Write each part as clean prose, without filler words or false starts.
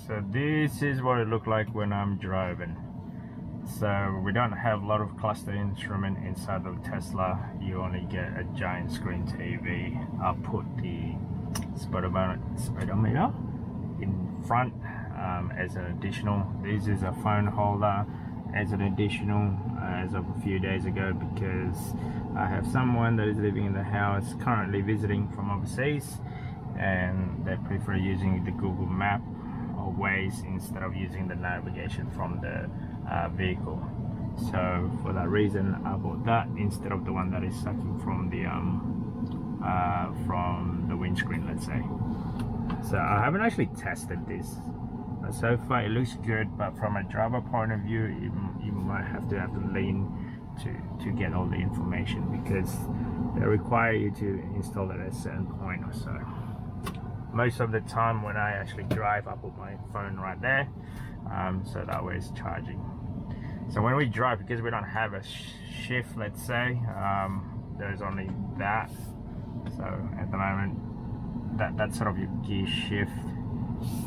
So this is what it looked like when I'm driving. So we don't have a lot of cluster instrument inside the Tesla. You only get a giant screen TV. I'll put the speedometer in front as an additional. This is a phone holder as an additional as of a few days ago, because I have someone that is living in the house currently visiting from overseas, and they prefer using the Google Map or Waze instead of using the navigation from the vehicle. So for that reason, I bought that instead of the one that is sucking from the windscreen, let's say. So I haven't actually tested this. So far it looks good, but from a driver point of view, you might have to lean to get all the information, because they require you to install it at a certain point or so. Most of the time when I actually drive, I put my phone right there, so that way it's charging. So when we drive, because we don't have a shift, let's say, there's only that. So at the moment, that's sort of your gear shift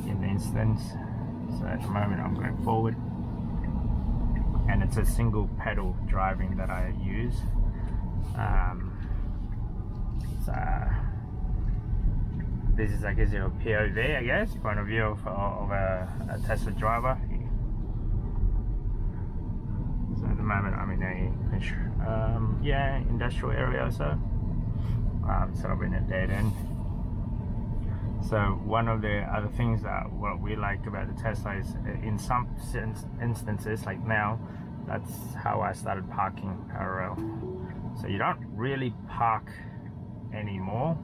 in the instance. So at the moment I'm going forward, and it's a single pedal driving that I use. So this is, I guess, your POV, I guess, point of view of a Tesla driver. So at the moment I'm in a industrial area or so. Sort of in a dead end. So one of the other things that what we like about the Tesla is, in some instances, like now, that's how I started parking parallel. So you don't really park anymore.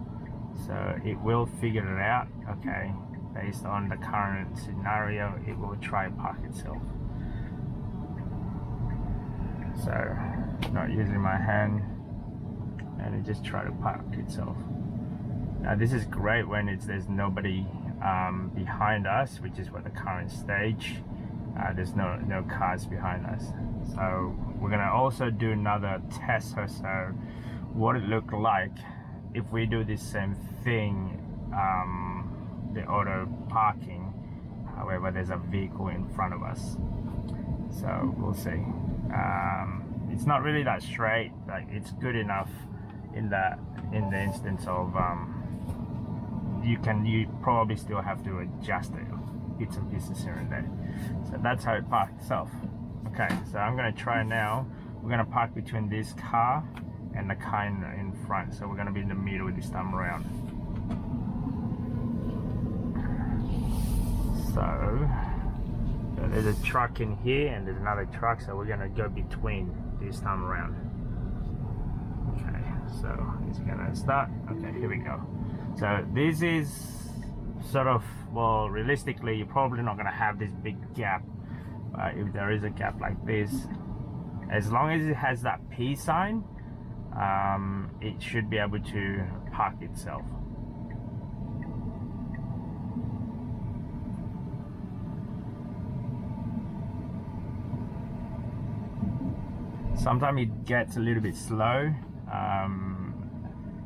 So it will figure it out. Okay, based on the current scenario, it will try to park itself. So not using my hand, and it just try to park itself. Now this is great when there's nobody behind us, which is what the current stage. There's no cars behind us. So we're gonna also do another test or so what it looked like if we do this same thing, the auto parking. However, there's a vehicle in front of us. So we'll see. It's not really that straight. Like, it's good enough in the instance of you probably still have to adjust it, bits and pieces here and there. So that's how it parks itself. Okay, so I'm gonna try now. We're gonna park between this car and the car in front. So we're gonna be in the middle this time around. So there's a truck in here and there's another truck, so we're gonna go between this time around. Okay, so it's gonna start. Okay, here we go. So this is sort of, well, realistically, you're probably not gonna have this big gap. If there is a gap like this, as long as it has that P sign, it should be able to park itself. Sometimes it gets a little bit slow,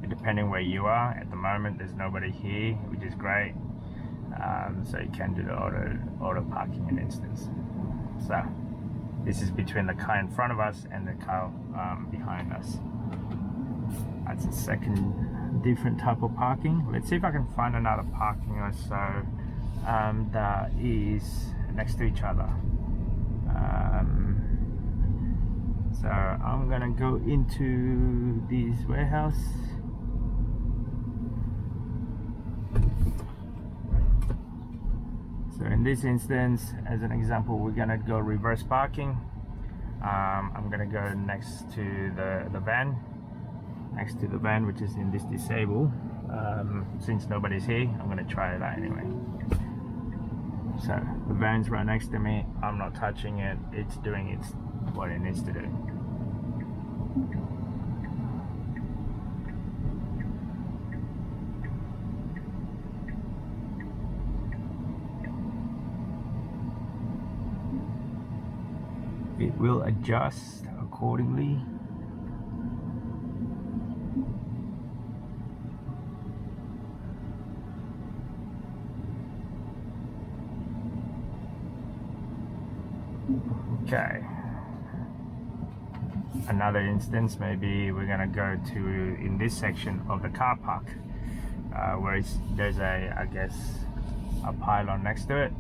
depending where you are. At the moment there's nobody here, which is great, so you can do the auto parking in instance. So this is between the car in front of us and the car behind us. That's a second different type of parking. Let's see if I can find another parking or so that is next to each other. So I'm gonna go into this warehouse. So in this instance, as an example, we're gonna go reverse parking. I'm gonna go next to the van, which is in this disable. Since nobody's here, I'm gonna try that anyway. So the van's right next to me. I'm not touching it. It's doing what it needs to do. It will adjust accordingly. Okay. Another instance, maybe we're gonna go to in this section of the car park where there's I guess a pylon next to it.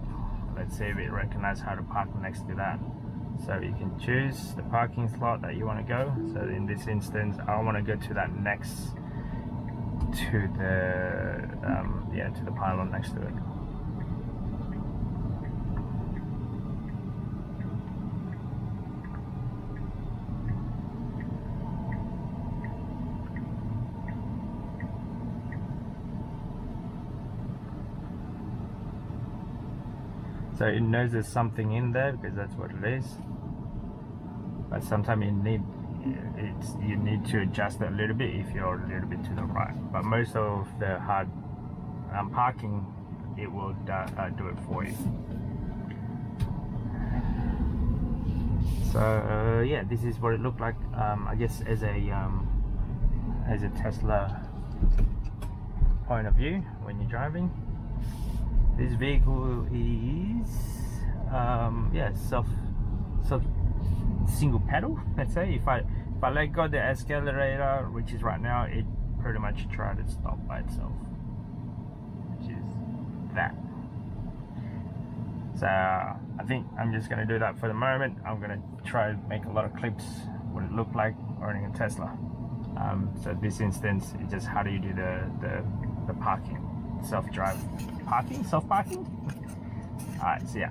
Let's see if it recognizes how to park next to that. So you can choose the parking slot that you want to go. So in this instance, I want to go to that next to the to the pylon next to it. So it knows there's something in there because that's what it is. But sometimes you need to adjust it a little bit if you're a little bit to the right. But most of the hard parking, it will do it for you. So yeah, this is what it looked like. I guess as a Tesla point of view when you're driving. This vehicle is self single pedal. Let's say if I let go the accelerator, which is right now, it pretty much try to stop by itself, which is that. So I think I'm just gonna do that for the moment. I'm gonna try to make a lot of clips what it looked like owning a Tesla. So this instance is just how do you do the parking, self-parking. All right, see ya.